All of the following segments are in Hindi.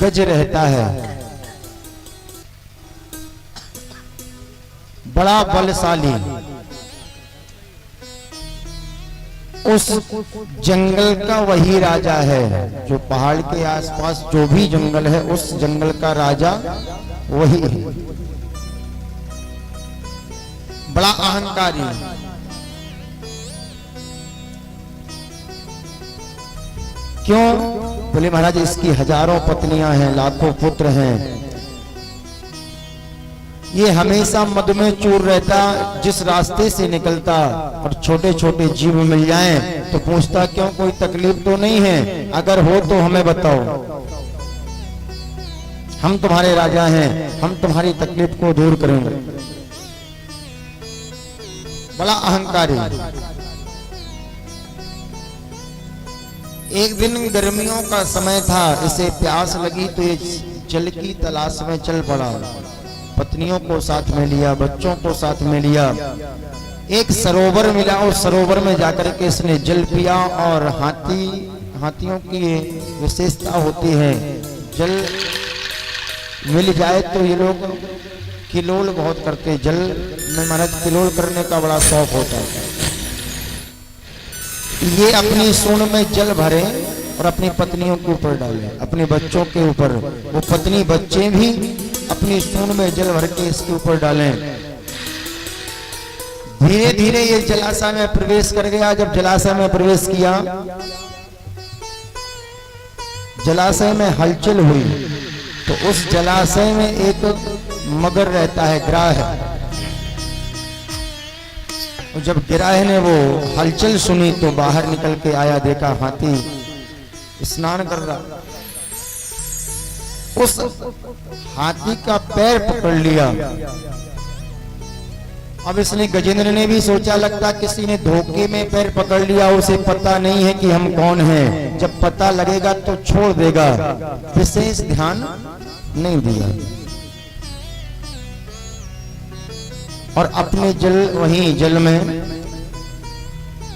गज रहता है, बड़ा बलशाली। उस जंगल का वही राजा है, जो पहाड़ के आसपास जो भी जंगल है उस जंगल का राजा वही है। बड़ा अहंकारी। क्यों? बोले महाराज इसकी हजारों पत्नियां हैं, लाखों पुत्र हैं, ये हमेशा मद में चूर रहता, जिस रास्ते से निकलता और छोटे छोटे जीव मिल जाएं तो पूछता क्यों, कोई तकलीफ तो नहीं है? अगर हो तो हमें बताओ, हम तुम्हारे राजा हैं, हम तुम्हारी तकलीफ को दूर करेंगे। बड़ा अहंकारी। एक दिन गर्मियों का समय था, इसे प्यास लगी तो ये जल की तलाश में चल पड़ा। पत्नियों को साथ में लिया, बच्चों को साथ में लिया। एक सरोवर मिला और सरोवर में जाकर के इसने जल पिया। और हाथियों की विशेषता होती है, जल मिल जाए तो ये लोग किलोल बहुत करते, जल में महाराज किलोल करने का बड़ा शौक होता है। ये अपनी सूंड में जल भरे और अपनी पत्नियों के ऊपर डाले, अपने बच्चों के ऊपर। वो पत्नी बच्चे भी अपनी सूंड में जल भर के इसके ऊपर डालें। धीरे धीरे ये जलाशय में प्रवेश कर गया। जब जलाशय में प्रवेश किया, जलाशय में हलचल हुई तो उस जलाशय में एक मगर रहता है, गिराह। और जब गिराह ने वो हलचल सुनी तो बाहर निकल के आया, देखा हाथी स्नान कर रहा। उस हाथी का पैर पकड़ लिया। अब इसने, गजेंद्र ने भी सोचा लगता किसी ने धोखे में पैर पकड़ लिया, उसे पता नहीं है कि हम कौन हैं, जब पता लगेगा तो छोड़ देगा। विशेष ध्यान नहीं दिया और अपने वहीं जल में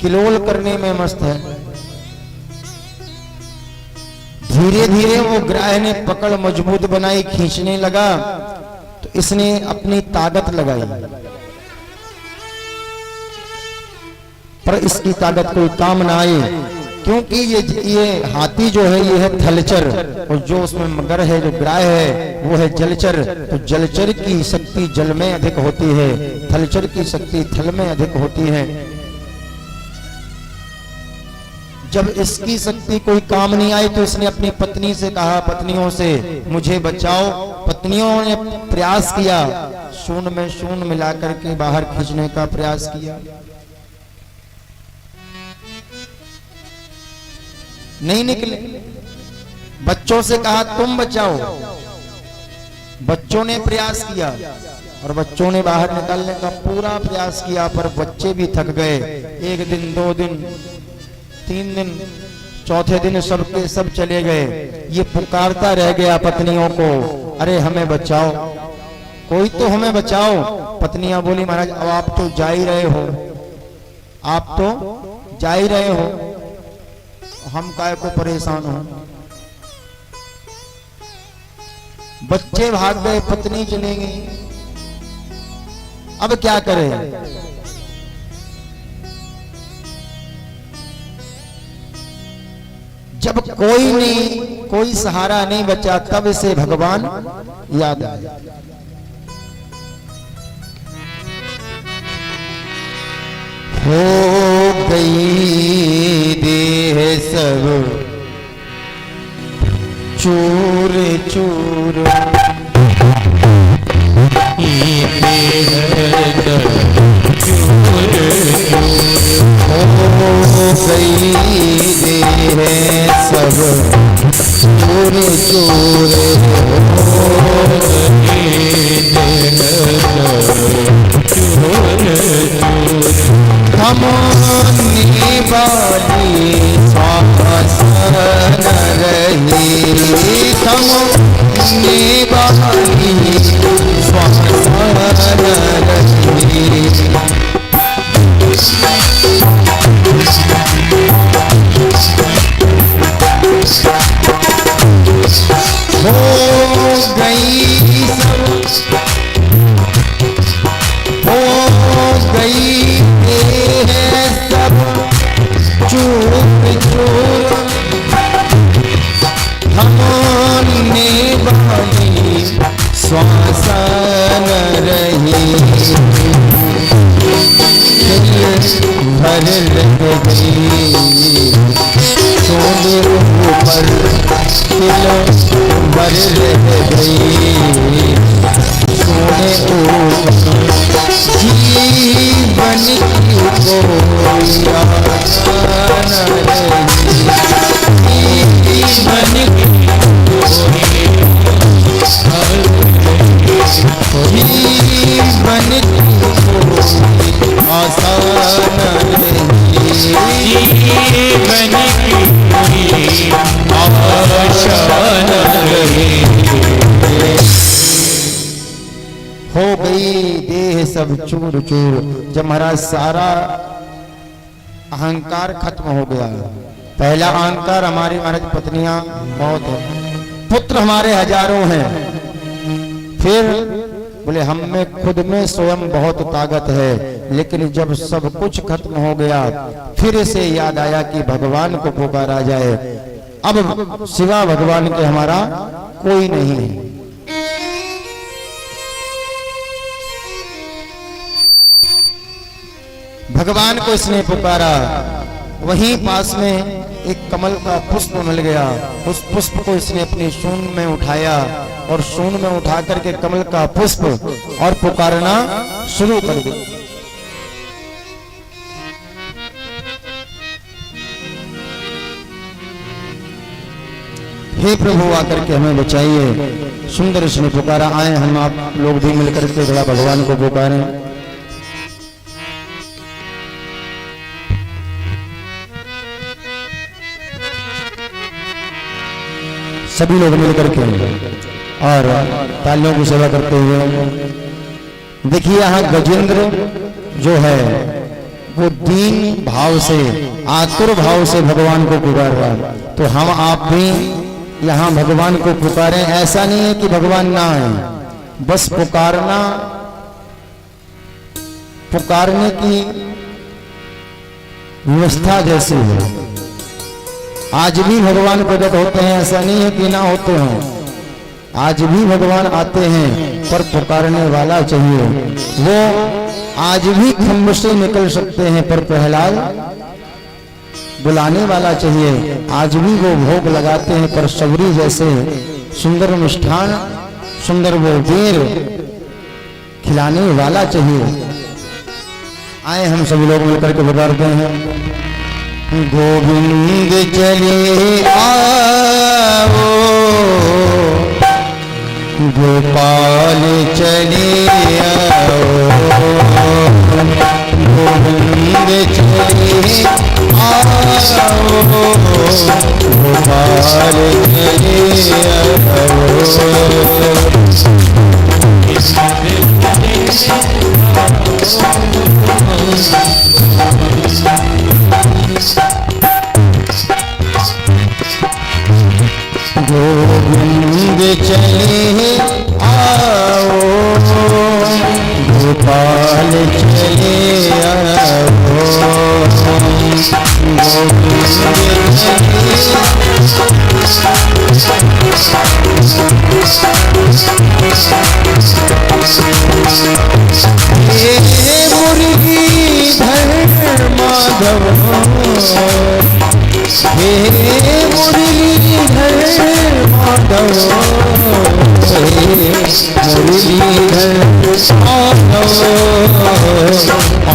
किलोल करने में मस्त है। धीरे धीरे वो ग्राह ने पकड़ मजबूत बनाई, खींचने लगा तो इसने अपनी ताकत लगाई, पर इसकी ताकत कोई काम ना आई, क्योंकि ये हाथी जो है ये है थलचर, और जो उसमें मगर है, जो ग्राह है वो है जलचर। तो जलचर की शक्ति जल में अधिक होती है, थलचर की शक्ति थल में अधिक होती है। जब इसकी शक्ति कोई काम नहीं आई तो इसने अपनी पत्नी से कहा, पत्नियों से मुझे बचाओ। पत्नियों ने प्रयास किया, सूंड में सूंड मिला करके बाहर खींचने का प्रयास किया, नहीं निकले। बच्चों से कहा तुम बचाओ, बच्चों ने प्रयास किया और बच्चों ने बाहर निकालने का पूरा प्रयास किया, पर बच्चे भी थक गए। एक दिन, 2 दिन, 3 दिन, चौथे दिन सबके सब चले गए। ये पुकारता रह गया पत्नियों को, अरे हमें बचाओ, कोई तो हमें बचाओ। पत्नियां बोली महाराज अब आप तो जा ही रहे हो, आप तो जा ही रहे हो, हम काहे को परेशान हो। बच्चे भाग गए, पत्नी चली गई, अब क्या करें। जब कोई नहीं, कोई सहारा नहीं बचा, तब से भगवान याद आया। हो गई देह सब चूर चूर, हो गई देह सब चूर चूर, थमने वाली श्वास न रही, थमने वाली श्वास न रही। हो बर रह गई सोने जीवन की कोई आशा न रही जीवन की जीवन की आशा न रही जीवन की आशा न रही हो गई देह सब चूर चूर। जब महाराज सारा अहंकार खत्म हो गया, पहला अहंकार हमारी महाराज पत्नियां बहुत है, पुत्र हमारे हजारों हैं, फिर बोले हम में खुद में स्वयं बहुत ताकत है, लेकिन जब सब कुछ खत्म हो गया फिर इसे याद आया कि भगवान को पुकारा जाए। अब सिवा भगवान के हमारा कोई नहीं है। भगवान को इसने पुकारा, वहीं पास में एक कमल का पुष्प मिल गया, उस पुष्प को इसने अपनी सूंड में उठाया और सूंड में उठा करके कमल का पुष्प और पुकारना शुरू कर दिया। हे प्रभु आकर के हमें बचाइए। सुंदर इसने पुकारा, आए हम आप लोग भी मिलकर के थोड़ा भगवान को पुकारें। सभी लोग मिलकर के और तालियों की सेवा करते हुए देखिए यहाँ गजेंद्र जो है वो दीन भाव से आतुर भाव से भगवान को पुकार रहा है। तो हम आप भी यहाँ भगवान को पुकारें। ऐसा नहीं है कि भगवान ना आए, बस पुकारने की व्यवस्था जैसी है। आज भी भगवान प्रकट होते हैं, ऐसा नहीं है कि ना होते हों। आज भी भगवान आते हैं, पर पुकारने वाला चाहिए। वो आज भी खम्भ से निकल सकते हैं, पर प्रहलाद बुलाने वाला चाहिए। आज भी वो भोग लगाते हैं, पर सबरी जैसे सुंदर मिष्ठान, सुंदर वो बेर खिलाने वाला चाहिए। आए हम सभी लोग मिलकर के पुकारते हैं। गोविंद चले आओ, गोपाल चले आओ, गोविंद चले आओ, गोपाल चले गोविंद चले आओ, गोपाल चले आओ, मुरलीधर माधव, हे मुरलीधर माधव, मुरलीधर माधव,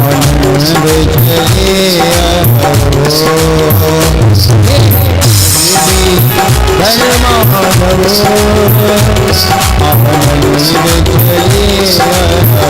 आनंद चले आओ, मुरलीधर माधव, आनंद चले आओ।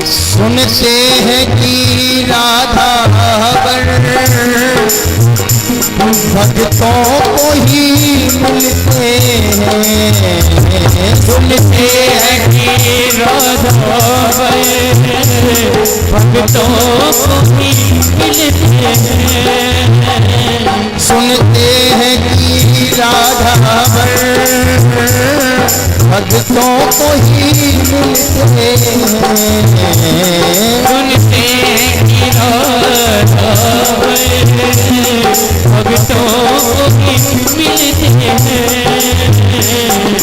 सुनते हैं कि राधा वर भक्तों को ही मिलते हैं, सुनते हैं कि राधा भक्तों को ही मिलते हैं, सुनते हैं कि राधा भक्तों को ही मिलते हैं, सुनते हैं कि राधा भक्तों को ही मिलते हैं।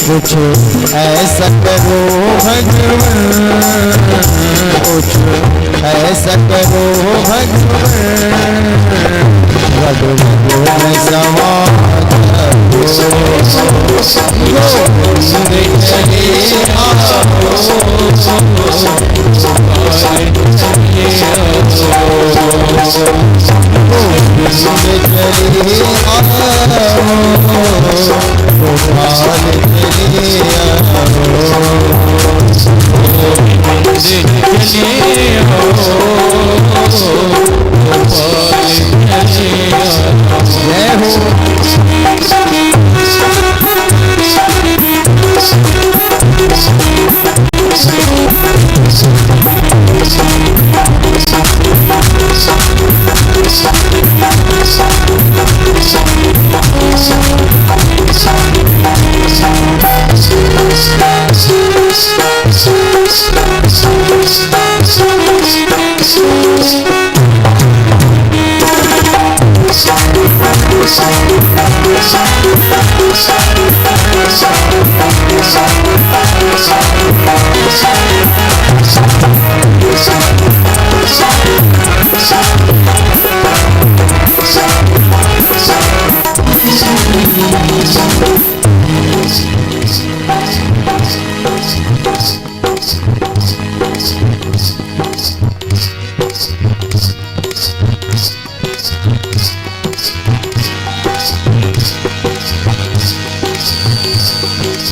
कुछ ऐसा करो भगवान, कुछ ऐसा करो भगवान, रग में समा करो, चले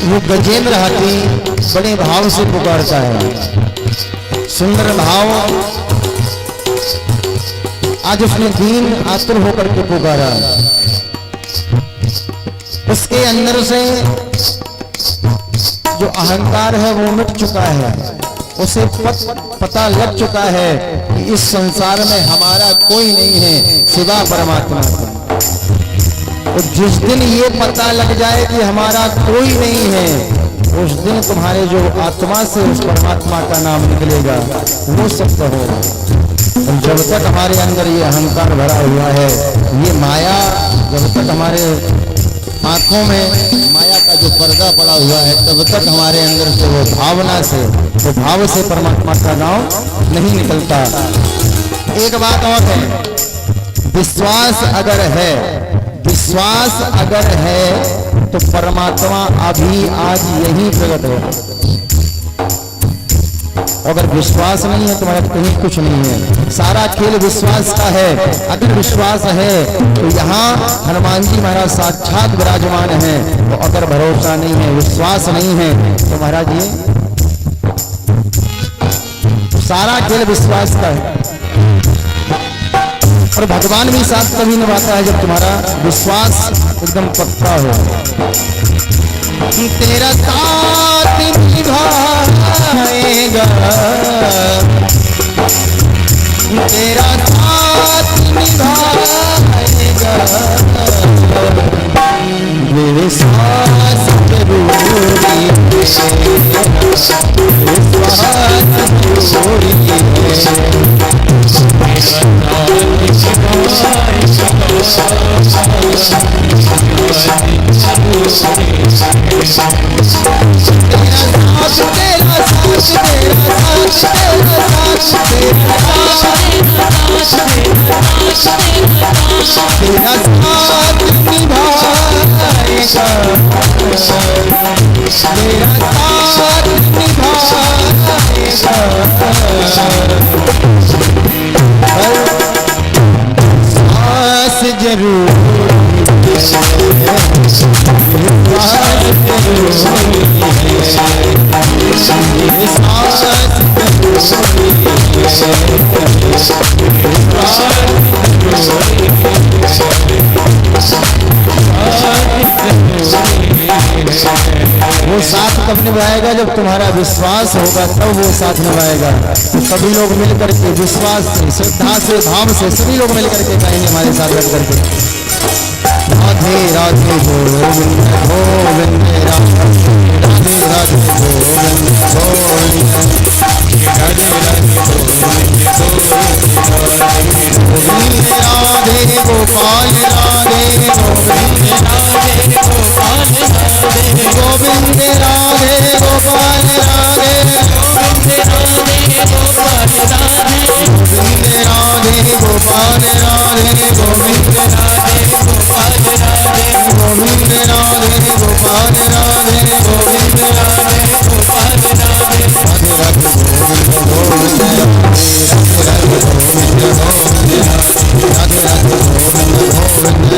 वो गजेंद्र हाथी बड़े भाव से पुकारता है, सुंदर भाव। आज उसने दीन आतुर होकर के पुकारा, उसके अंदर से जो अहंकार है वो मिट चुका है, उसे पता लग चुका है कि इस संसार में हमारा कोई नहीं है सिवा परमात्मा का। और जिस दिन ये पता लग जाए कि हमारा कोई नहीं है, उस दिन तुम्हारे जो आत्मा से उस परमात्मा का नाम निकलेगा वो सत्य होगा। और जब तक हमारे अंदर ये अहंकार भरा हुआ है, ये माया, जब तक हमारे आंखों में माया का जो पर्दा पड़ा हुआ है, तब तक हमारे अंदर से वो भावना से, वो भाव से परमात्मा का नाम नहीं निकलता। एक बात और है, विश्वास अगर है, विश्वास अगर है तो परमात्मा अभी आज यही प्रकट हो। अगर विश्वास नहीं है तुम्हारा कहीं कुछ नहीं है, सारा खेल विश्वास का है। अगर विश्वास है तो यहाँ हनुमान जी महाराज साक्षात विराजमान है। तो अगर भरोसा नहीं है, विश्वास नहीं है तो महाराज ये सारा खेल विश्वास का है। और भगवान भी साथ तभी निभाता है जब तुम्हारा विश्वास एकदम पक्का हो। तेरा साथ निभाएगा, तेरा साथ निभाएगा, विश्वास जरूरी है, विश्वास जरूरी है। तेरा साथ निभाएगा, तेरा साथ निभाएगा, विश्वास जरूर, विश्वास जरूर, विश्वास जरूर। कब निभाएगा? जब तुम्हारा विश्वास होगा तब वो साथ निभाएगा। तो सभी लोग मिल करके विश्वास से, श्रद्धा से, भाव से सभी लोग मिल करके कहेंगे हमारे साथ लग करके राधे राधे गोविंद गोविंद राधे राधे गोविंद गोविंद राधे राधे गोपाल राधे गोविंद राधे गोपाल राधे गोविंद राधे गोपाल राधे गोविंद राधे गोपाल राधे गोविंद राधे गोपाल राधे गोविंद राधे गोपाल राधे गोविंद राधे गोपाल राधे राधे राधे गोविंद राधे राधे गोविंद राधे राधे गोविंद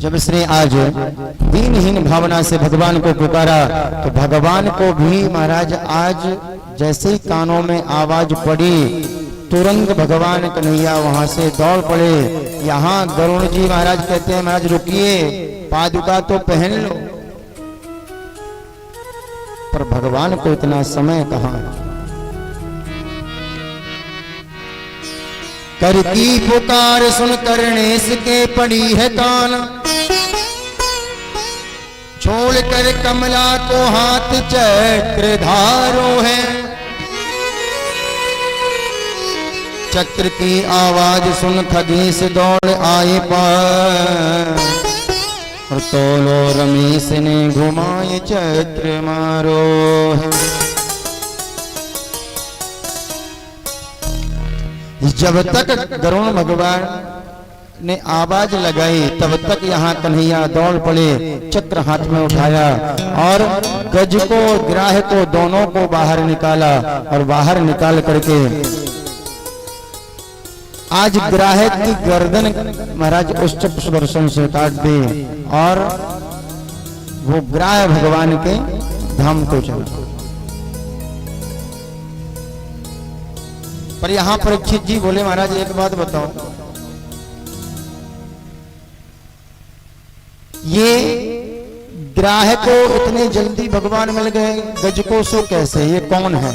जब इसने आज दीनहीन भावना से भगवान को पुकारा तो भगवान को भी महाराज आज जैसे ही कानों में आवाज पड़ी तुरंत भगवान कन्हैया वहां से दौड़ पड़े। यहाँ गरुण जी महाराज कहते हैं महाराज रुकिए, पादुका तो पहन लो। पर भगवान को इतना समय कहां। कर की पुकार सुन करनेश के पड़ी है कान, छोड़ कर कमला को हाथ चक्र धारो है। चक्र की आवाज सुन खगेश दौड़ आए पार, और तोलो रमेश ने घुमाए चक्र मारो है। जब तक गरुण भगवान ने आवाज लगाई तब तक यहाँ कन्हैया दौड़ पड़े, चक्र हाथ में उठाया और गज को ग्राह को दोनों को बाहर निकाला, और बाहर निकाल करके आज ग्राह की गर्दन महाराज उच्च सुदर्शन से काट दी और वो ग्राह भगवान के धाम को चला। पर यहाँ परीक्षित जी बोले महाराज एक बात बताओ, ये ग्राह को इतने जल्दी भगवान मिल गए, गज को सो कैसे, ये कौन है?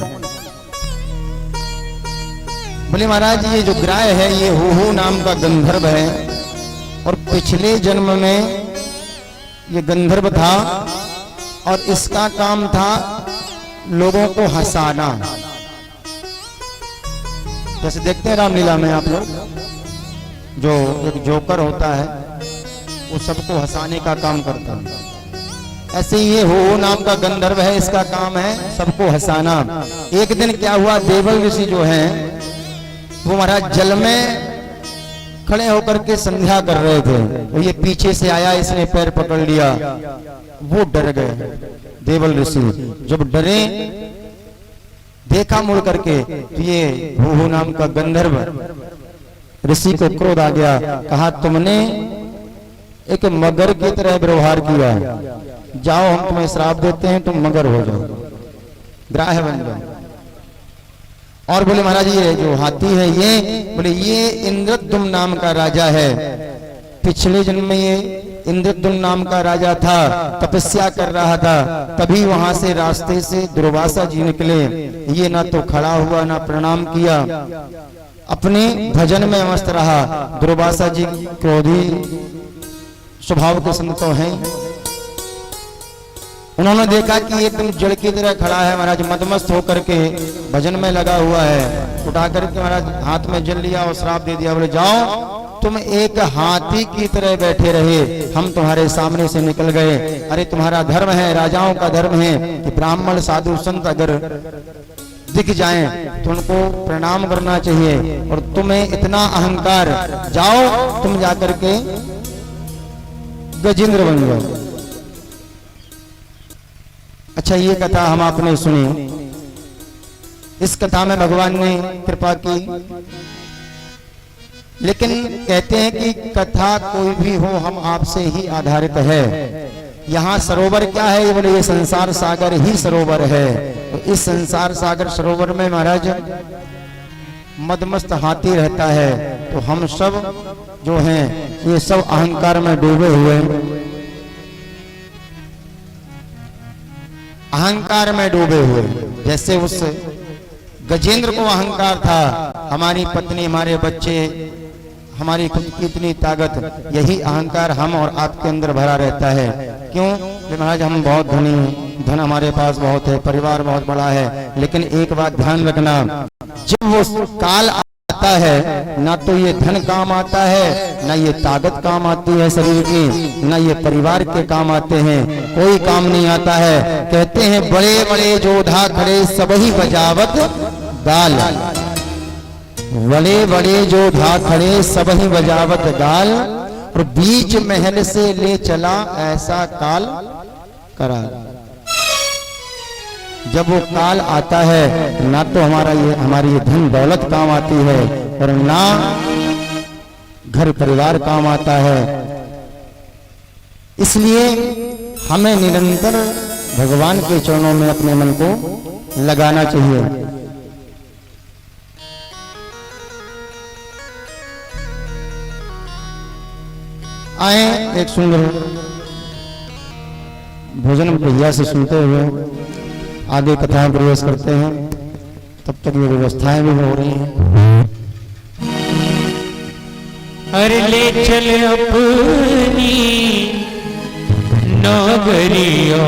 बोले महाराज ये जो ग्राह है ये हुहू नाम का गंधर्व है, और पिछले जन्म में ये गंधर्व था और इसका काम था लोगों को हंसाना। जैसे देखते हैं रामलीला में आप लोग, जो एक जोकर होता है वो सबको हंसाने का काम करता है, ऐसे ही ये हो नाम का गंधर्व है, इसका काम है सबको हंसाना। एक दिन क्या हुआ, देवल ऋषि जो हैं वो महाराज जल में खड़े होकर के संध्या कर रहे थे, तो ये पीछे से आया, इसने पैर पकड़ लिया, वो डर गए देवल ऋषि। जब डरे देखा मुड़ करके तो ये हुहू नाम का गंधर्व ऋषि को क्रोध आ गया, कहा तुमने एक मगर की तरह व्यवहार किया, जाओ हम तुम्हें श्राप देते हैं, तुम मगर हो जाओ, ग्राह बन जाओ। और बोले महाराज ये जो हाथी है ये, बोले ये इंद्रद्युम्न नाम का राजा है, पिछले जन्म में ये इंद्रद्युम्न नाम का राजा था, तपस्या कर रहा था, तभी वहां से रास्ते से दुर्वासा जी निकले, ये ना तो खड़ा हुआ ना प्रणाम किया, अपने भजन में मस्त रहा। दुर्वासा जी क्रोधी स्वभाव के संत तो हैं, उन्होंने देखा कि एकदम जड़ की तरह खड़ा है महाराज, मदमस्त होकर के भजन में लगा हुआ है, उठा करके महाराज हाथ में जल लिया और श्राप दे दिया। बोले जाओ तुम एक हाथी की तरह बैठे रहे, हम तुम्हारे सामने से निकल गए। अरे तुम्हारा धर्म है, राजाओं का धर्म है कि ब्राह्मण साधु संत अगर दिख जाएं तो उनको प्रणाम करना चाहिए, और तुम्हें इतना अहंकार, जाओ तुम जाकर के गजेंद्र बन गए। अच्छा, ये कथा हम आपने सुनी। इस कथा में भगवान ने कृपा की, लेकिन कहते हैं कि कथा कोई भी हो हम आपसे ही आधारित है। यहाँ सरोवर क्या है? ये बोले ये संसार सागर ही सरोवर है। तो इस संसार सागर सरोवर में महाराज मदमस्त हाथी रहता है। तो हम सब जो हैं ये सब अहंकार में डूबे हुए, अहंकार में डूबे हुए। जैसे उस गजेंद्र को अहंकार था, हमारी पत्नी, हमारे बच्चे, हमारी खुद की इतनी ताकत, यही अहंकार हम और आपके अंदर भरा रहता है। क्यों? महाराज हम बहुत धनी हैं, धन हमारे पास बहुत है, परिवार बहुत बड़ा है, लेकिन एक बात ध्यान रखना, जब वो काल आता है ना तो ये धन काम आता है, ना ये ताकत काम आती है शरीर की, ना ये परिवार के काम आते हैं, कोई काम नहीं आता है। कहते हैं बड़े बड़े जोधा खड़े सबही बजावत गाल, बड़े बड़े जोधा खड़े सबही बजावत गाल, और बीच महल से ले चला ऐसा काल कराल। जब वो काल आता है ना तो हमारी ये धन दौलत काम आती है, और ना घर परिवार काम आता है। इसलिए हमें निरंतर भगवान के चरणों में अपने मन को लगाना चाहिए। आए एक सुंदर भोजन भैया से सुनते हुए आगे कथाएं प्रवेश करते हैं। तब तक ये व्यवस्थाएं भी हो रही हैं। अरे ले चल अपनी नगरिया